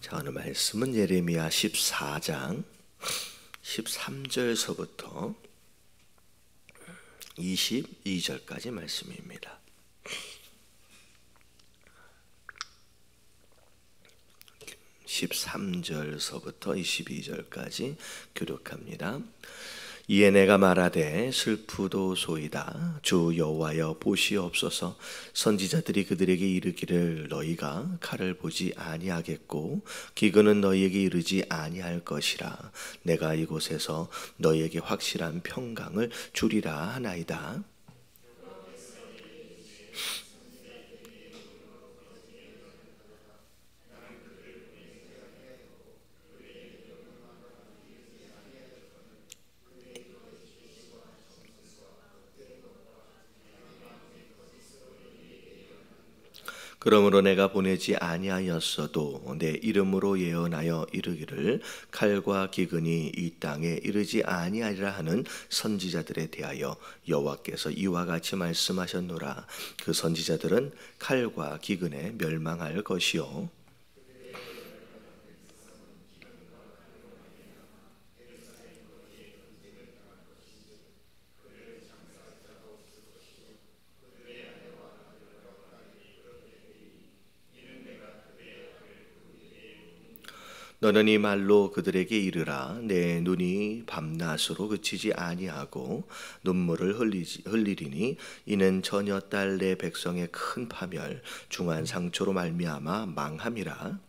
자, 오늘 말씀은 예레미야 14장 13절서부터 22절까지 말씀입니다. (13절서부터) 22절까지 교독합니다. 이에 내가 말하되 슬프도소이다. 주 여호와여 보시옵소서. 선지자들이 그들에게 이르기를 너희가 칼을 보지 아니하겠고 기근은 너희에게 이르지 아니할 것이라. 내가 이곳에서 너희에게 확실한 평강을 주리라 하나이다. 그러므로 내가 보내지 아니하였어도 내 이름으로 예언하여 이르기를 칼과 기근이 이 땅에 이르지 아니하리라 하는 선지자들에 대하여 여호와께서 이와 같이 말씀하셨노라. 그 선지자들은 칼과 기근에 멸망할 것이요 너는 이 말로 그들에게 이르라. 내 눈이 밤낮으로 그치지 아니하고 눈물을 흘리리니 이는 전혀 딸 내 백성의 큰 파멸 중한 상처로 말미암아 망함이라.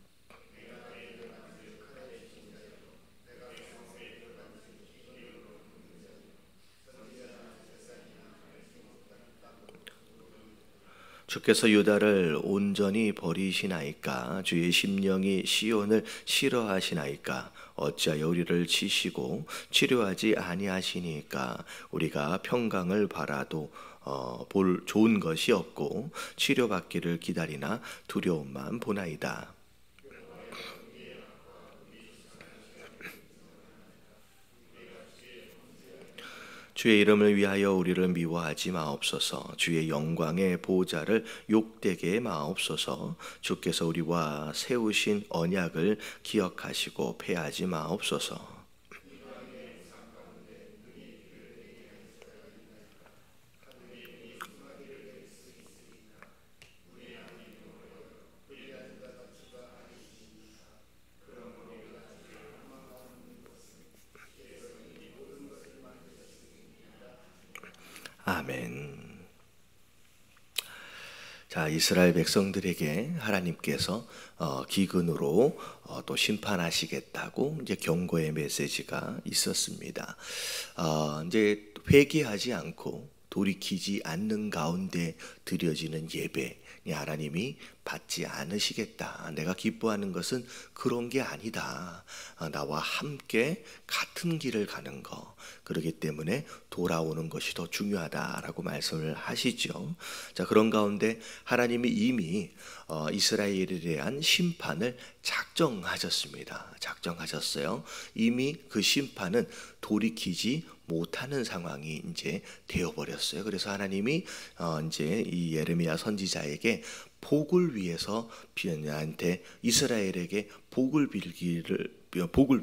주께서 유다를 온전히 버리시나이까? 주의 심령이 시온을 싫어하시나이까? 어찌하여 우리를 치시고 치료하지 아니하시니까? 우리가 평강을 바라도 볼 좋은 것이 없고 치료받기를 기다리나 두려움만 보나이다. 주의 이름을 위하여 우리를 미워하지 마옵소서. 주의 영광의 보좌를 욕되게 마옵소서. 주께서 우리와 세우신 언약을 기억하시고 패하지 마옵소서. 아멘. 자, 이스라엘 백성들에게 하나님께서 기근으로 또 심판하시겠다고 이제 경고의 메시지가 있었습니다. 이제 회개하지 않고 돌이키지 않는 가운데 드려지는 예배, 하나님이 받지 않으시겠다. 내가 기뻐하는 것은 그런 게 아니다. 나와 함께 같은 길을 가는 거. 그렇기 때문에 돌아오는 것이 더 중요하다라고 말씀을 하시죠. 자, 그런 가운데 하나님이 이미 이스라엘에 대한 심판을 작정하셨어요. 이미 그 심판은 돌이키지 못하는 상황이 이제 되어버렸어요. 그래서 하나님이 이제 이 예레미야 선지자에게 복을 위해서 나한테 이스라엘에게 복을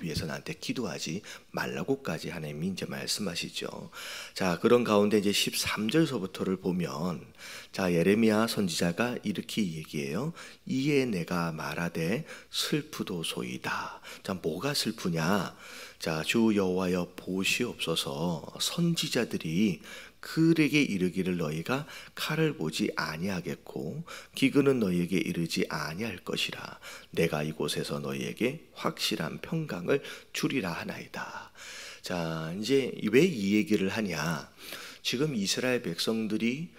위해서 나한테 기도하지 말라고까지 하나님이 이제 말씀하시죠. 자, 그런 가운데 이제 13절서부터를 보면 자, 예레미야 선지자가 이렇게 얘기해요. 이에 내가 말하되 슬프도소이다. 자, 뭐가 슬프냐? 자, 주 여호와여 보시옵소서. 선지자들이 그에게 이르기를 너희가 칼을 보지 아니하겠고 기근은 너희에게 이르지 아니할 것이라. 내가 이곳에서 너희에게 확실한 평강을 주리라 하나이다. 자, 이제 왜 이 얘기를 하냐? 지금 이스라엘 백성들이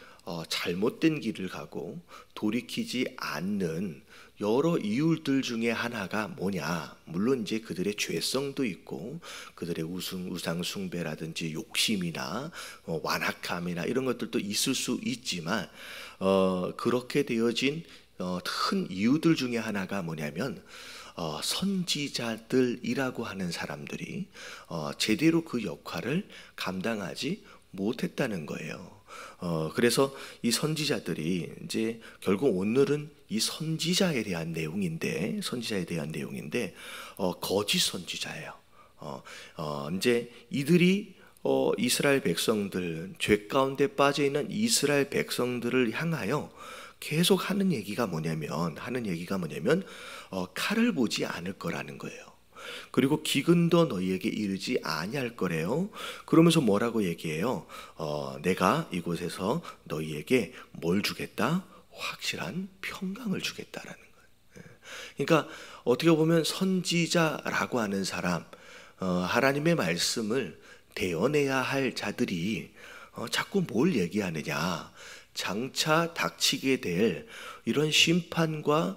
잘못된 길을 가고 돌이키지 않는 여러 이유들 중에 하나가 뭐냐? 물론 이제 그들의 죄성도 있고 그들의 우상 숭배라든지 욕심이나 완악함이나 이런 것들도 있을 수 있지만 그렇게 되어진 큰 이유들 중에 하나가 뭐냐면 선지자들이라고 하는 사람들이 제대로 그 역할을 감당하지 못했다는 거예요. 그래서 이 선지자들이 이제 결국 오늘은 이 선지자에 대한 내용인데 거짓 선지자예요. 이제 이들이 이스라엘 백성들, 죄 가운데 빠져 있는 이스라엘 백성들을 향하여 계속 하는 얘기가 뭐냐면 칼을 보지 않을 거라는 거예요. 그리고 기근도 너희에게 이르지 아니할 거래요. 그러면서 뭐라고 얘기해요? 내가 이곳에서 너희에게 뭘 주겠다? 확실한 평강을 주겠다라는 거예요. 그러니까 어떻게 보면 선지자라고 하는 사람, 하나님의 말씀을 대언해야 할 자들이 자꾸 뭘 얘기하느냐? 장차 닥치게 될 이런 심판과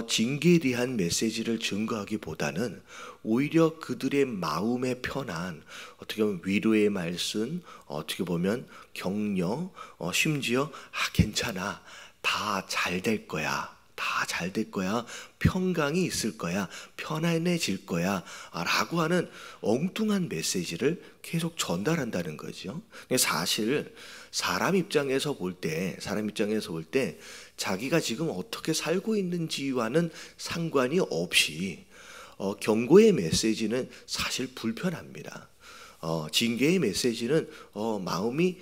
징계에 대한 메시지를 증거하기보다는 오히려 그들의 마음의 편안, 어떻게 보면 위로의 말씀, 어떻게 보면 격려, 심지어 괜찮아, 다 잘 될 거야, 다 잘 될 거야, 평강이 있을 거야, 편안해질 거야 라고 하는 엉뚱한 메시지를 계속 전달한다는 거죠. 사실 사람 입장에서 볼 때 자기가 지금 어떻게 살고 있는지와는 상관이 없이 경고의 메시지는 사실 불편합니다. 징계의 메시지는 마음이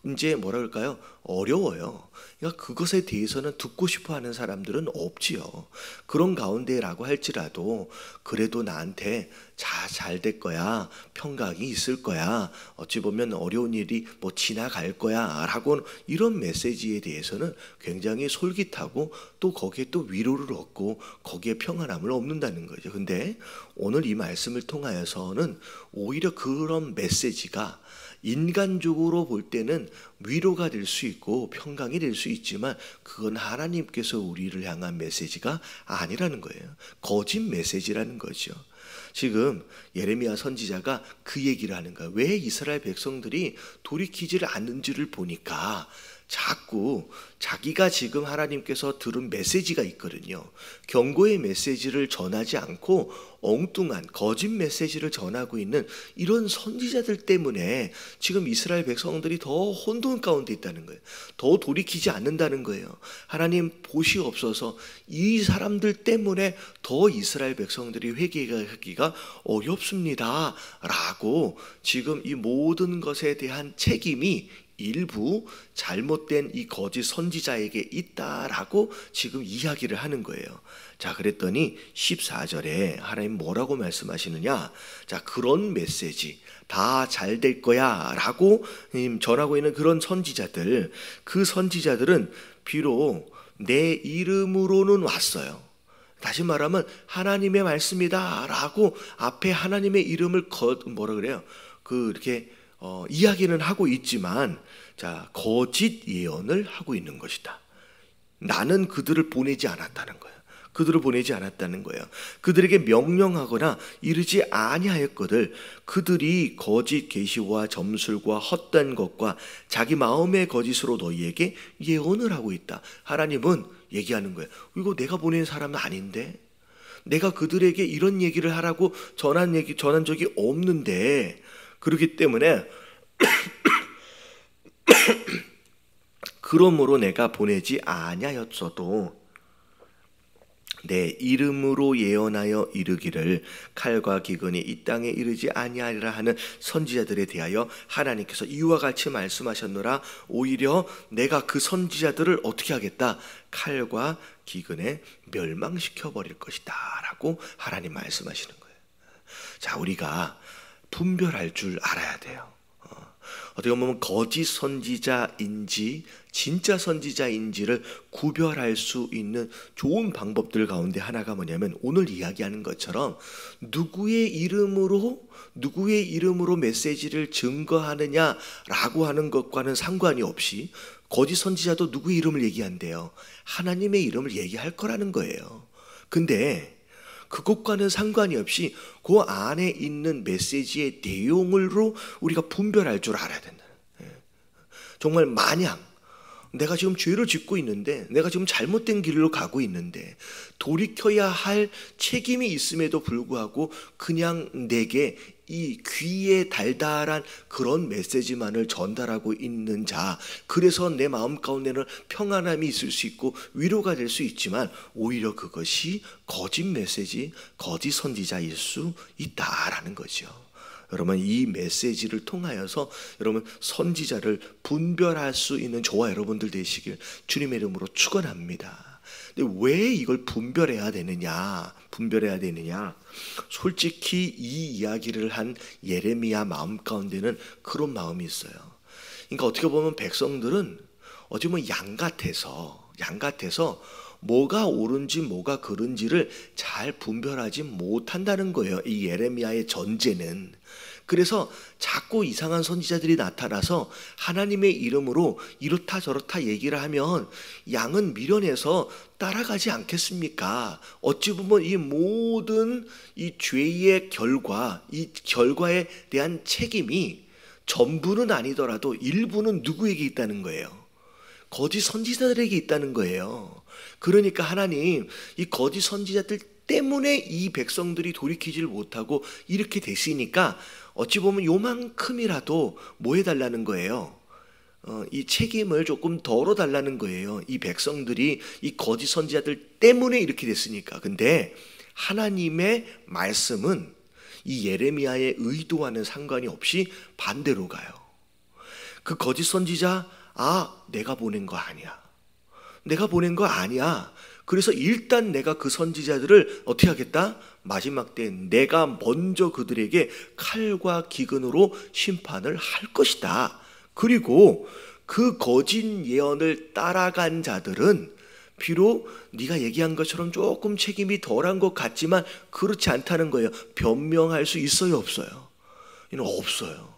이제 뭐라 그럴까요? 어려워요. 그러니까 그것에 대해서는 듣고 싶어 하는 사람들은 없지요. 그런 가운데라고 할지라도 그래도 나한테 잘 될 거야, 평강이 있을 거야, 어찌 보면 어려운 일이 뭐 지나갈 거야 라고 이런 메시지에 대해서는 굉장히 솔깃하고 또 거기에 또 위로를 얻고 거기에 평안함을 얻는다는 거죠. 근데 오늘 이 말씀을 통하여서는 오히려 그런 메시지가 인간적으로 볼 때는 위로가 될 수 있고 평강이 될 수 있지만 그건 하나님께서 우리를 향한 메시지가 아니라는 거예요. 거짓 메시지라는 거죠. 지금 예레미야 선지자가 그 얘기를 하는 거예요. 왜 이스라엘 백성들이 돌이키지를 않는지를 보니까 자꾸 자기가 지금 하나님께서 들은 메시지가 있거든요. 경고의 메시지를 전하지 않고 엉뚱한 거짓 메시지를 전하고 있는 이런 선지자들 때문에 지금 이스라엘 백성들이 더 혼돈 가운데 있다는 거예요. 더 돌이키지 않는다는 거예요. 하나님 보시옵소서, 이 사람들 때문에 더 이스라엘 백성들이 회개하기가 어렵습니다 라고 지금 이 모든 것에 대한 책임이 일부 잘못된 이 거짓 선지자에게 있다라고 지금 이야기를 하는 거예요. 자, 그랬더니 14절에 하나님 뭐라고 말씀하시느냐? 자, 그런 메시지, 다 잘 될 거야 라고 전하고 있는 그런 선지자들, 그 선지자들은 비록 내 이름으로는 왔어요. 다시 말하면 하나님의 말씀이다 라고 앞에 하나님의 이름을 이렇게 이야기는 하고 있지만, 자, 거짓 예언을 하고 있는 것이다. 나는 그들을 보내지 않았다는 거예요. 그들에게 명령하거나 이르지 아니하였거늘 그들이 거짓 계시와 점술과 헛된 것과 자기 마음의 거짓으로 너희에게 예언을 하고 있다. 하나님은 얘기하는 거예요. 이거 내가 보낸 사람은 아닌데, 내가 그들에게 이런 얘기를 하라고 전한 적이 없는데, 그렇기 때문에 그러므로 내가 보내지 아니하였어도 내 이름으로 예언하여 이르기를 칼과 기근이 이 땅에 이르지 아니하리라 하는 선지자들에 대하여 하나님께서 이와 같이 말씀하셨노라. 오히려 내가 그 선지자들을 어떻게 하겠다? 칼과 기근에 멸망시켜 버릴 것이다 라고 하나님 말씀하시는 거예요. 자, 우리가 분별할 줄 알아야 돼요. 어떻게 보면 거짓 선지자인지 진짜 선지자인지를 구별할 수 있는 좋은 방법들 가운데 하나가 뭐냐면, 오늘 이야기하는 것처럼 누구의 이름으로 메시지를 증거하느냐라고 하는 것과는 상관이 없이 거짓 선지자도 누구의 이름을 얘기한대요? 하나님의 이름을 얘기할 거라는 거예요. 근데 그것과는 상관이 없이 그 안에 있는 메시지의 내용으로 우리가 분별할 줄 알아야 된다. 정말 마냥 내가 지금 죄를 짓고 있는데, 내가 지금 잘못된 길로 가고 있는데 돌이켜야 할 책임이 있음에도 불구하고 그냥 내게 이 귀에 달달한 그런 메시지만을 전달하고 있는 자, 그래서 내 마음 가운데는 평안함이 있을 수 있고 위로가 될 수 있지만 오히려 그것이 거짓 메시지, 거짓 선지자일 수 있다라는 거죠. 여러분, 이 메시지를 통하여서 여러분 선지자를 분별할 수 있는 저와 여러분들 되시길 주님의 이름으로 축원합니다. 근데 왜 이걸 분별해야 되느냐? 솔직히 이 이야기를 한 예레미야 마음 가운데는 그런 마음이 있어요. 그러니까 어떻게 보면 백성들은 어찌 보면 양 같아서 뭐가 옳은지 뭐가 그른지를 잘 분별하지 못한다는 거예요. 이 예레미야의 전제는. 그래서 자꾸 이상한 선지자들이 나타나서 하나님의 이름으로 이렇다 저렇다 얘기를 하면 양은 미련해서 따라가지 않겠습니까? 어찌 보면 이 모든 이 죄의 결과, 이 결과에 대한 책임이 전부는 아니더라도 일부는 누구에게 있다는 거예요? 거짓 선지자들에게 있다는 거예요. 그러니까 하나님, 이 거짓 선지자들 때문에 이 백성들이 돌이키지를 못하고 이렇게 됐으니까 어찌 보면 요만큼이라도 뭐 해달라는 거예요? 이 책임을 조금 덜어달라는 거예요. 이 백성들이 이 거짓 선지자들 때문에 이렇게 됐으니까. 근데 하나님의 말씀은 이 예레미야의 의도와는 상관이 없이 반대로 가요. 그 거짓 선지자, 내가 보낸 거 아니야. 그래서 일단 내가 그 선지자들을 어떻게 하겠다? 마지막 때 내가 먼저 그들에게 칼과 기근으로 심판을 할 것이다. 그리고 그 거짓 예언을 따라간 자들은 비록 네가 얘기한 것처럼 조금 책임이 덜한 것 같지만 그렇지 않다는 거예요. 변명할 수 있어요, 없어요? 이는 없어요.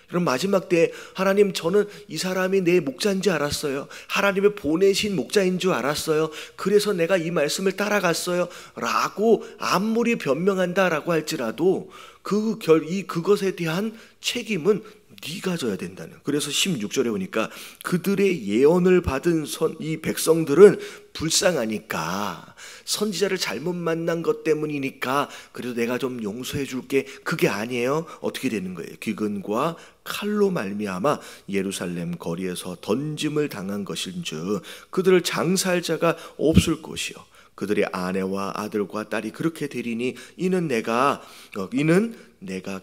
그럼 마지막 때 하나님, 저는 이 사람이 내 목자인 줄 알았어요. 하나님의 보내신 목자인 줄 알았어요. 그래서 내가 이 말씀을 따라갔어요 라고 아무리 변명한다라고 할지라도 그것에 대한 책임은 네가 져야 된다는. 그래서 16절에 보니까 그들의 예언을 받은 이 백성들은 불쌍하니까, 선지자를 잘못 만난 것 때문이니까 그래도 내가 좀 용서해 줄게. 그게 아니에요. 어떻게 되는 거예요? 기근과 칼로 말미암아 예루살렘 거리에서 던짐을 당한 것인즉 그들을 장사할 자가 없을 것이요 그들의 아내와 아들과 딸이 그렇게 되리니 이는 내가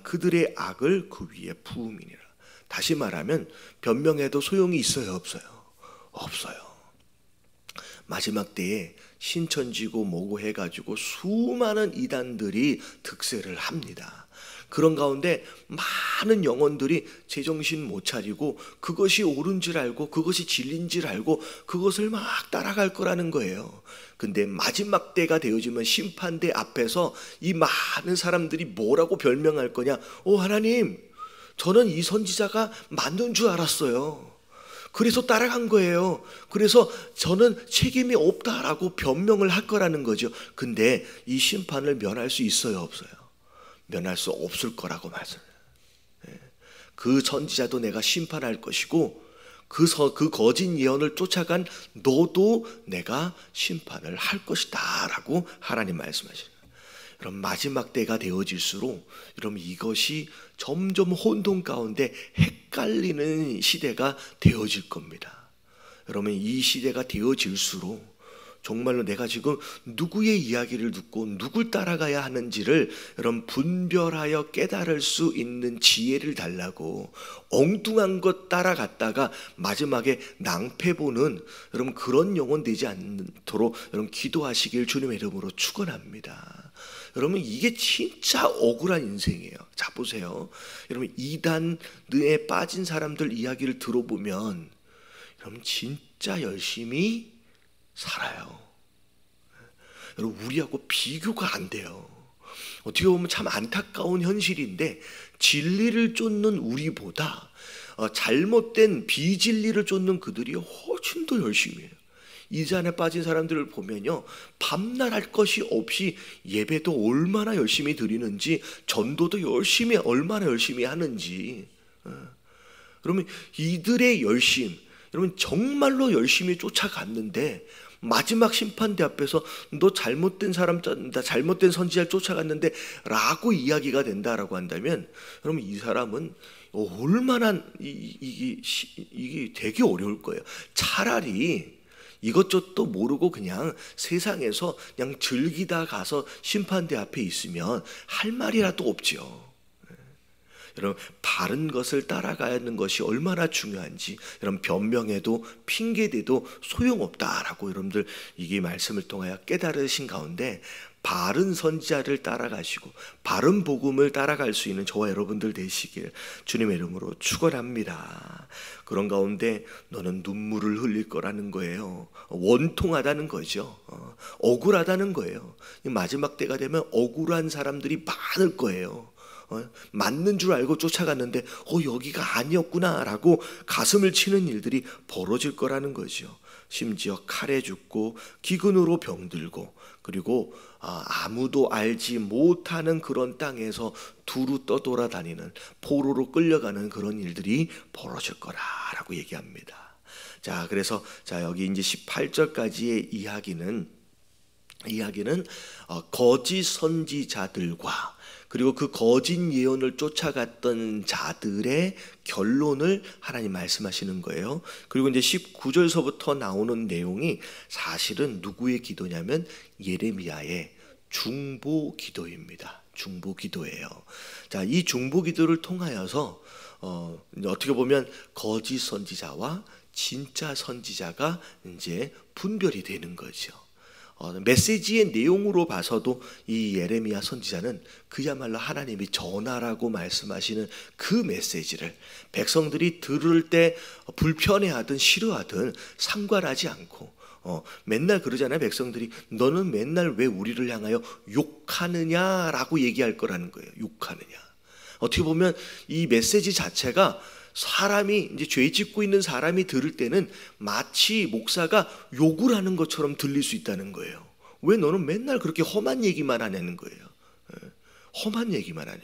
그들의 악을 그 위에 부음이니라. 다시 말하면 변명해도 소용이 있어요, 없어요? 없어요. 마지막 때에 신천지고 뭐고 해가지고 수많은 이단들이 득세를 합니다. 그런 가운데 많은 영혼들이 제정신 못 차리고 그것이 옳은 줄 알고 그것이 진리인 줄 알고 그것을 막 따라갈 거라는 거예요. 근데 마지막 때가 되어지면 심판대 앞에서 이 많은 사람들이 뭐라고 변명할 거냐? 하나님, 저는 이 선지자가 맞는 줄 알았어요. 그래서 따라간 거예요. 그래서 저는 책임이 없다라고 변명을 할 거라는 거죠. 근데 이 심판을 면할 수 있어요, 없어요? 면할 수 없을 거라고 말씀해요. 그 선지자도 내가 심판할 것이고 그 거짓 예언을 쫓아간 너도 내가 심판을 할 것이다 라고 하나님 말씀하시는 거예요. 여러분, 마지막 때가 되어질수록 여러분 이것이 점점 혼돈 가운데 헷갈리는 시대가 되어질 겁니다. 여러분, 이 시대가 되어질수록 정말로 내가 지금 누구의 이야기를 듣고 누굴 따라가야 하는지를 여러분 분별하여 깨달을 수 있는 지혜를 달라고 엉뚱한 것 따라갔다가 마지막에 낭패 보는 여러분 그런 영혼 되지 않도록 여러분 기도하시길 주님의 이름으로 축원합니다. 여러분, 이게 진짜 억울한 인생이에요. 자, 보세요. 여러분, 이단에 빠진 사람들 이야기를 들어보면 여러분 진짜 열심히 살아요. 여러분, 우리하고 비교가 안 돼요. 어떻게 보면 참 안타까운 현실인데 진리를 쫓는 우리보다 잘못된 비진리를 쫓는 그들이 훨씬 더 열심히 해요. 이 잔에 빠진 사람들을 보면요, 밤낮 할 것이 없이 예배도 얼마나 열심히 드리는지, 전도도 얼마나 열심히 하는지. 그러면 이들의 열심, 여러분 정말로 열심히 쫓아갔는데 마지막 심판대 앞에서 너 잘못된 사람, 나 잘못된 선지자를 쫓아갔는데 라고 이야기가 된다라고 한다면 여러분 이 사람은 얼마나 이게 되게 어려울 거예요. 차라리 이것저것도 모르고 그냥 세상에서 그냥 즐기다 가서 심판대 앞에 있으면 할 말이라도 없지요. 여러분 바른 것을 따라가는 것이 얼마나 중요한지 여러분 변명해도 핑계대도 소용없다라고 여러분들 이게 말씀을 통하여 깨달으신 가운데 바른 선지자를 따라가시고 바른 복음을 따라갈 수 있는 저와 여러분들 되시길 주님의 이름으로 축원합니다. 그런 가운데 너는 눈물을 흘릴 거라는 거예요. 원통하다는 거죠. 억울하다는 거예요. 마지막 때가 되면 억울한 사람들이 많을 거예요. 맞는 줄 알고 쫓아갔는데 여기가 아니었구나 라고 가슴을 치는 일들이 벌어질 거라는 거죠. 심지어 칼에 죽고 기근으로 병들고 그리고 아무도 알지 못하는 그런 땅에서 두루 떠돌아다니는 포로로 끌려가는 그런 일들이 벌어질 거라라고 얘기합니다. 자, 그래서 여기 이제 18절까지의 이야기는 거짓 선지자들과 그리고 그 거짓 예언을 쫓아갔던 자들의 결론을 하나님 말씀하시는 거예요. 그리고 이제 19절서부터 나오는 내용이 사실은 누구의 기도냐면 예레미야의 중보 기도입니다. 중보 기도예요. 자, 이 중보 기도를 통하여서 어떻게 보면 거짓 선지자와 진짜 선지자가 이제 분별이 되는 거죠. 메시지의 내용으로 봐서도 이 예레미야 선지자는 그야말로 하나님이 전하라고 말씀하시는 그 메시지를 백성들이 들을 때 불편해하든 싫어하든 상관하지 않고 맨날 그러잖아요. 백성들이 너는 맨날 왜 우리를 향하여 욕하느냐라고 얘기할 거라는 거예요. 욕하느냐. 어떻게 보면 이 메시지 자체가 사람이 이제 죄 짓고 있는 사람이 들을 때는 마치 목사가 욕을 하는 것처럼 들릴 수 있다는 거예요. 왜 너는 맨날 그렇게 험한 얘기만 하냐는 거예요. 험한 얘기만 하냐.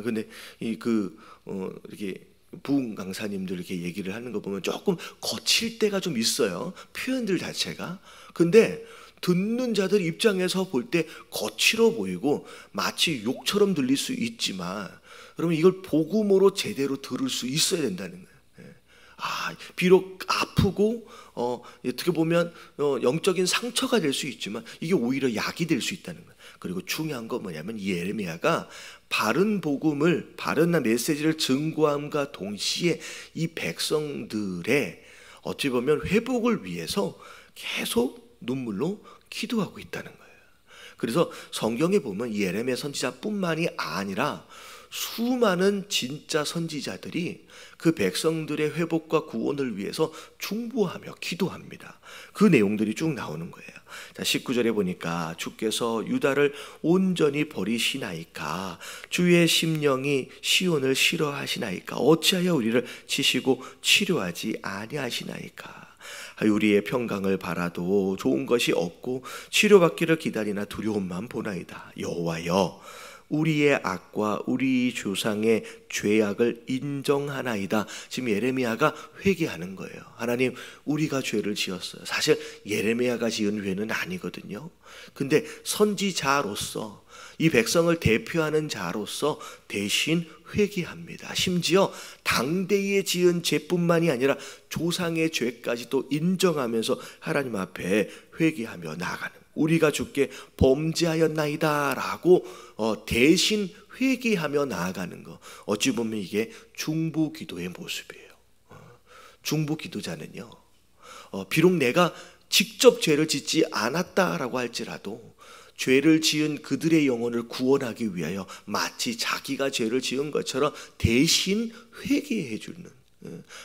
근데 이렇게 부흥 강사님들 이렇게 얘기를 하는 거 보면 조금 거칠 때가 좀 있어요. 표현들 자체가. 근데 듣는 자들 입장에서 볼 때 거칠어 보이고 마치 욕처럼 들릴 수 있지만 여러분 이걸 복음으로 제대로 들을 수 있어야 된다는 거예요. 비록 아프고 어떻게 보면 영적인 상처가 될 수 있지만 이게 오히려 약이 될 수 있다는 거예요. 그리고 중요한 건 뭐냐면 이 예레미야가 바른 복음을 바른 메시지를 증거함과 동시에 이 백성들의 어찌 보면 회복을 위해서 계속 눈물로 기도하고 있다는 거예요. 그래서 성경에 보면 이 예레미야 선지자뿐만이 아니라 수많은 진짜 선지자들이 그 백성들의 회복과 구원을 위해서 중보하며 기도합니다. 그 내용들이 쭉 나오는 거예요. 자, 19절에 보니까 주께서 유다를 온전히 버리시나이까 주의 심령이 시온을 싫어하시나이까 어찌하여 우리를 치시고 치료하지 아니하시나이까 우리의 평강을 바라도 좋은 것이 없고 치료받기를 기다리나 두려움만 보나이다. 여호와여 우리의 악과 우리 조상의 죄악을 인정하나이다. 지금 예레미야가 회개하는 거예요. 하나님 우리가 죄를 지었어요. 사실 예레미야가 지은 죄는 아니거든요. 근데 선지자로서 이 백성을 대표하는 자로서 대신 회개합니다. 심지어 당대에 지은 죄뿐만이 아니라 조상의 죄까지도 인정하면서 하나님 앞에 회개하며 나아가는 우리가 주께 범죄하였나이다 라고 대신 회개하며 나아가는 거 어찌 보면 이게 중보기도의 모습이에요. 중보기도자는요 비록 내가 직접 죄를 짓지 않았다라고 할지라도 죄를 지은 그들의 영혼을 구원하기 위하여 마치 자기가 죄를 지은 것처럼 대신 회개해 주는.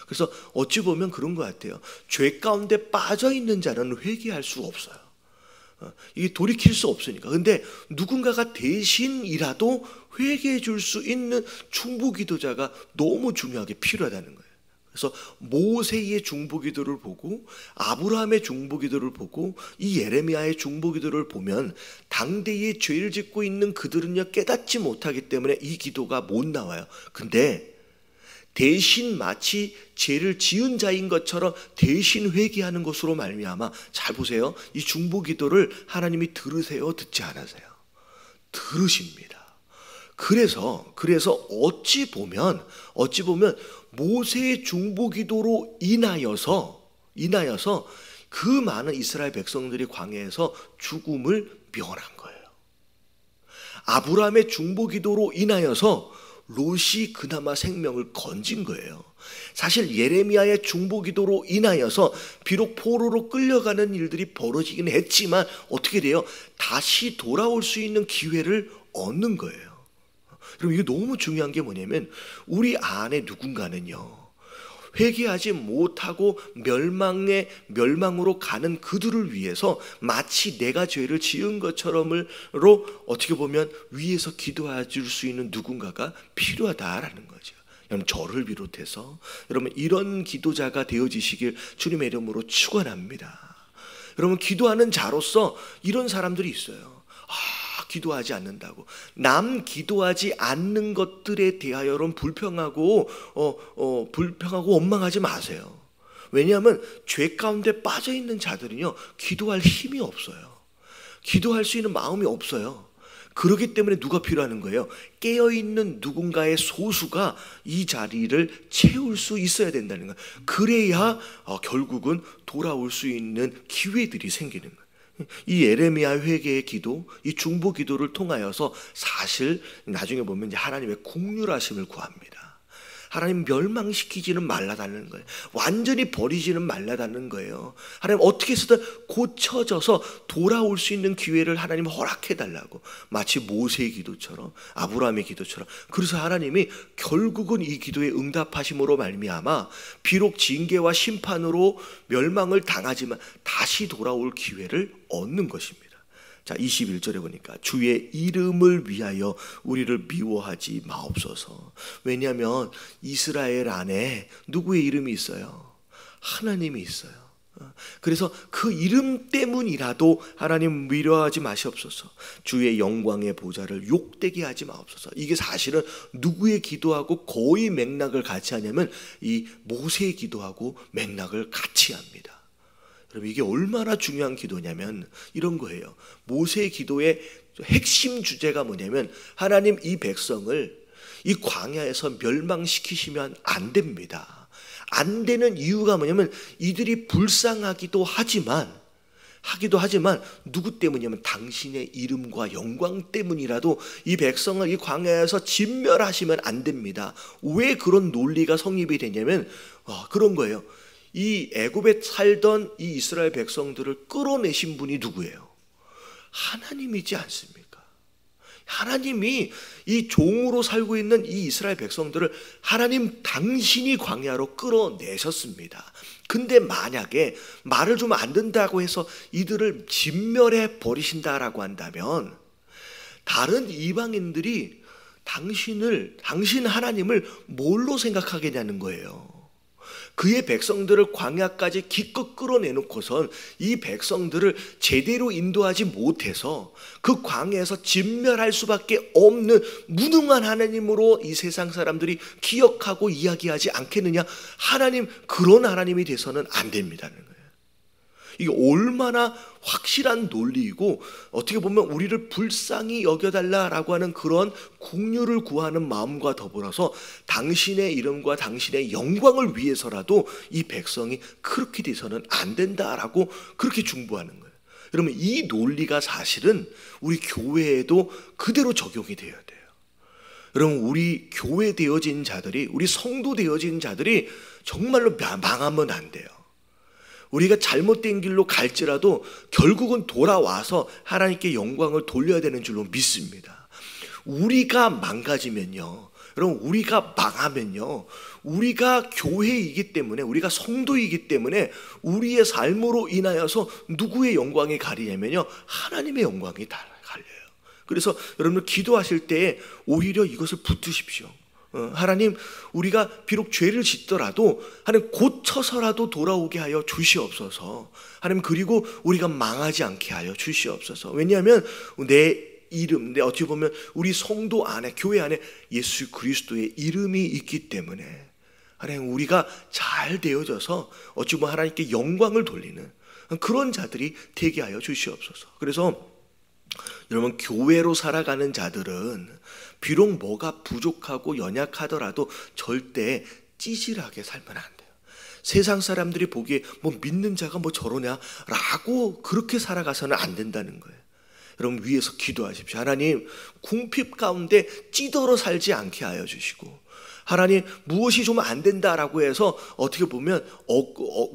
그래서 어찌 보면 그런 것 같아요. 죄 가운데 빠져 있는 자는 회개할 수 없어요. 이게 돌이킬 수 없으니까. 근데 누군가가 대신이라도 회개해 줄 수 있는 중보기도자가 너무 중요하게 필요하다는 거예요. 그래서 모세의 중보기도를 보고 아브라함의 중보기도를 보고 이 예레미야의 중보기도를 보면 당대에 죄를 짓고 있는 그들은요 깨닫지 못하기 때문에 이 기도가 못 나와요. 근데 대신 마치 죄를 지은 자인 것처럼 대신 회개하는 것으로 말미암아, 잘 보세요. 이 중보기도를 하나님이 들으세요, 듣지 않으세요? 들으십니다. 그래서 어찌 보면 모세의 중보기도로 인하여서 그 많은 이스라엘 백성들이 광야에서 죽음을 면한 거예요. 아브라함의 중보기도로 인하여서 롯이 그나마 생명을 건진 거예요. 사실 예레미야의 중보기도로 인하여서 비록 포로로 끌려가는 일들이 벌어지긴 했지만 어떻게 돼요? 다시 돌아올 수 있는 기회를 얻는 거예요. 그럼 이게 너무 중요한 게 뭐냐면, 우리 안에 누군가는요, 회개하지 못하고 멸망으로 가는 그들을 위해서 마치 내가 죄를 지은 것처럼으로 어떻게 보면 위에서 기도해 줄 수 있는 누군가가 필요하다라는 거죠. 여러분, 저를 비롯해서 여러분 이런 기도자가 되어지시길 주님의 이름으로 축원합니다. 여러분, 기도하는 자로서 이런 사람들이 있어요. 기도하지 않는다고. 남 기도하지 않는 것들에 대하여 여러분 불평하고 원망하지 마세요. 왜냐하면 죄 가운데 빠져 있는 자들은요, 기도할 힘이 없어요. 기도할 수 있는 마음이 없어요. 그렇기 때문에 누가 필요하는 거예요? 깨어있는 누군가의 소수가 이 자리를 채울 수 있어야 된다는 거예요. 그래야 결국은 돌아올 수 있는 기회들이 생기는 거예요. 이 예레미야 회개의 기도, 이 중보 기도를 통하여서 사실 나중에 보면 이제 하나님의 긍휼하심을 구합니다. 하나님 멸망시키지는 말라다는 거예요. 완전히 버리지는 말라다는 거예요. 하나님 어떻게 해서든 고쳐져서 돌아올 수 있는 기회를 하나님 허락해달라고. 마치 모세의 기도처럼, 아브라함의 기도처럼. 그래서 하나님이 결국은 이 기도에 응답하심으로 말미암아 비록 징계와 심판으로 멸망을 당하지만 다시 돌아올 기회를 얻는 것입니다. 자, 21절에 보니까 주의 이름을 위하여 우리를 미워하지 마옵소서. 왜냐하면 이스라엘 안에 누구의 이름이 있어요? 하나님이 있어요. 그래서 그 이름 때문이라도 하나님 미워하지 마시옵소서. 주의 영광의 보좌를 욕되게 하지 마옵소서. 이게 사실은 누구의 기도하고 거의 맥락을 같이 하냐면 이 모세의 기도하고 맥락을 같이 합니다. 여러분, 이게 얼마나 중요한 기도냐면 이런 거예요. 모세의 기도의 핵심 주제가 뭐냐면, 하나님 이 백성을 이 광야에서 멸망시키시면 안 됩니다. 안 되는 이유가 뭐냐면, 이들이 불쌍하기도 하지만 누구 때문이냐면 당신의 이름과 영광 때문이라도 이 백성을 이 광야에서 진멸하시면 안 됩니다. 왜 그런 논리가 성립이 되냐면 그런 거예요. 이 애굽에 살던 이 이스라엘 백성들을 끌어내신 분이 누구예요? 하나님이지 않습니까? 하나님이 이 종으로 살고 있는 이 이스라엘 백성들을 하나님 당신이 광야로 끌어내셨습니다. 근데 만약에 말을 좀 안 듣는다고 해서 이들을 진멸해 버리신다라고 한다면 다른 이방인들이 당신 하나님을 뭘로 생각하겠냐는 거예요. 그의 백성들을 광야까지 기껏 끌어내놓고선 이 백성들을 제대로 인도하지 못해서 그 광야에서 진멸할 수밖에 없는 무능한 하나님으로 이 세상 사람들이 기억하고 이야기하지 않겠느냐. 하나님, 그런 하나님이 돼서는 안 됩니다는 거예요. 이게 얼마나 확실한 논리이고, 어떻게 보면 우리를 불쌍히 여겨달라라고 하는 그런 긍휼을 구하는 마음과 더불어서 당신의 이름과 당신의 영광을 위해서라도 이 백성이 그렇게 돼서는 안 된다라고 그렇게 중보하는 거예요. 여러분, 이 논리가 사실은 우리 교회에도 그대로 적용이 되어야 돼요. 여러분, 우리 교회 되어진 자들이, 우리 성도 되어진 자들이 정말로 망하면 안 돼요. 우리가 잘못된 길로 갈지라도 결국은 돌아와서 하나님께 영광을 돌려야 되는 줄로 믿습니다. 우리가 망가지면요, 여러분, 우리가 망하면요, 우리가 교회이기 때문에, 우리가 성도이기 때문에 우리의 삶으로 인하여서 누구의 영광이 가리냐면요, 하나님의 영광이 갈려요. 그래서 여러분들 기도하실 때에 오히려 이것을 붙드십시오. 하나님, 우리가 비록 죄를 짓더라도 하나님 고쳐서라도 돌아오게 하여 주시옵소서. 하나님, 그리고 우리가 망하지 않게 하여 주시옵소서. 왜냐하면 내 이름, 어떻게 보면 우리 성도 안에, 교회 안에 예수 그리스도의 이름이 있기 때문에 하나님, 우리가 잘 되어져서 어찌 보면 하나님께 영광을 돌리는 그런 자들이 되게 하여 주시옵소서. 그래서 여러분, 교회로 살아가는 자들은 비록 뭐가 부족하고 연약하더라도 절대 찌질하게 살면 안 돼요. 세상 사람들이 보기에 뭐 믿는 자가 뭐 저러냐라고 그렇게 살아가서는 안 된다는 거예요. 여러분, 위에서 기도하십시오. 하나님, 궁핍 가운데 찌들어 살지 않게 하여 주시고, 하나님, 무엇이 좀 안 된다라고 해서 어떻게 보면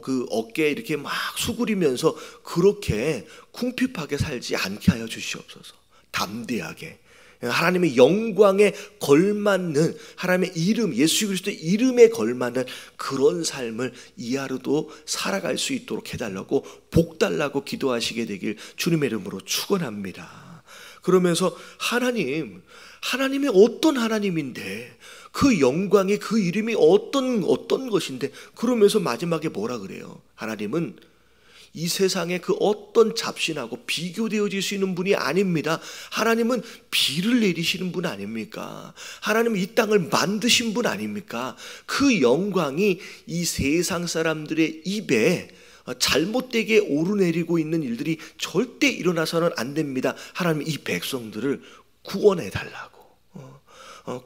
그 어깨에 이렇게 막 수그리면서 그렇게 궁핍하게 살지 않게 하여 주시옵소서. 담대하게 하나님의 영광에 걸맞는, 하나님의 이름, 예수 그리스도의 이름에 걸맞는 그런 삶을 이 하루도 살아갈 수 있도록 해달라고, 복 달라고 기도하시게 되길 주님의 이름으로 축원합니다. 그러면서 하나님이 어떤 하나님인데, 그 영광이, 그 이름이 어떤 것인데, 그러면서 마지막에 뭐라 그래요? 하나님은 이 세상에 그 어떤 잡신하고 비교되어질 수 있는 분이 아닙니다. 하나님은 비를 내리시는 분 아닙니까? 하나님은 이 땅을 만드신 분 아닙니까? 그 영광이 이 세상 사람들의 입에 잘못되게 오르내리고 있는 일들이 절대 일어나서는 안 됩니다. 하나님, 이 백성들을 구원해 달라고,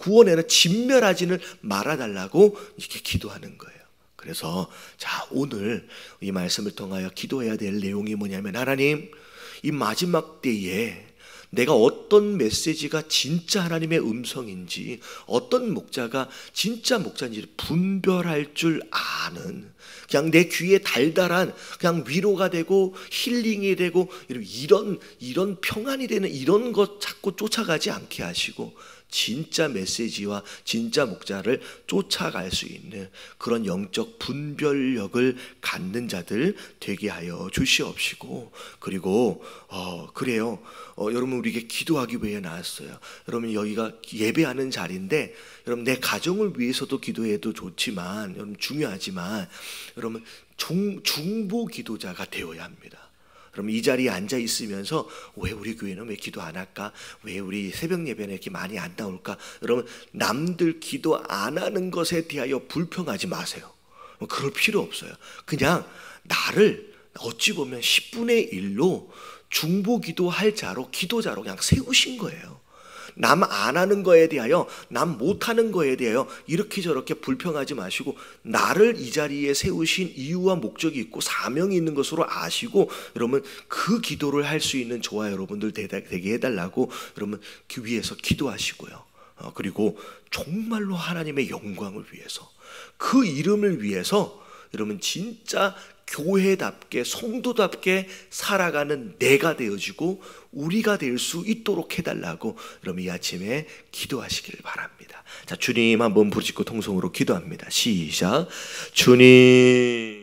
구원해라, 진멸하지는 말아달라고 이렇게 기도하는 거예요. 그래서 자, 오늘 이 말씀을 통하여 기도해야 될 내용이 뭐냐면, 하나님, 이 마지막 때에 내가 어떤 메시지가 진짜 하나님의 음성인지, 어떤 목자가 진짜 목자인지 분별할 줄 아는, 그냥 내 귀에 달달한 그냥 위로가 되고 힐링이 되고 이런 평안이 되는 이런 것 자꾸 쫓아가지 않게 하시고, 진짜 메시지와 진짜 목자를 쫓아갈 수 있는 그런 영적 분별력을 갖는 자들 되게 하여 주시옵시고, 그리고 그래요. 여러분, 우리에게 기도하기 위해 나왔어요. 여러분, 여기가 예배하는 자리인데, 여러분, 내 가정을 위해서도 기도해도 좋지만, 여러분, 중요하지만, 여러분, 중보 기도자가 되어야 합니다. 그럼 이 자리에 앉아 있으면서 왜 우리 교회는 왜 기도 안 할까? 왜 우리 새벽 예배는 이렇게 많이 안 나올까? 여러분, 남들 기도 안 하는 것에 대하여 불평하지 마세요. 그럴 필요 없어요. 그냥 나를 어찌 보면 10분의 1로 중보 기도할 자로, 기도자로 그냥 세우신 거예요. 남 안 하는 거에 대하여, 남 못하는 거에 대하여 이렇게 저렇게 불평하지 마시고, 나를 이 자리에 세우신 이유와 목적이 있고 사명이 있는 것으로 아시고, 여러분, 그 기도를 할 수 있는 저와 여러분들 되게 해달라고 여러분 그 위에서 기도하시고요. 그리고 정말로 하나님의 영광을 위해서, 그 이름을 위해서 여러분 진짜 교회답게, 성도답게 살아가는 내가 되어지고 우리가 될 수 있도록 해달라고 여러분 이 아침에 기도하시기를 바랍니다. 자, 주님 한번 부르짖고 통성으로 기도합니다. 시작. 주님,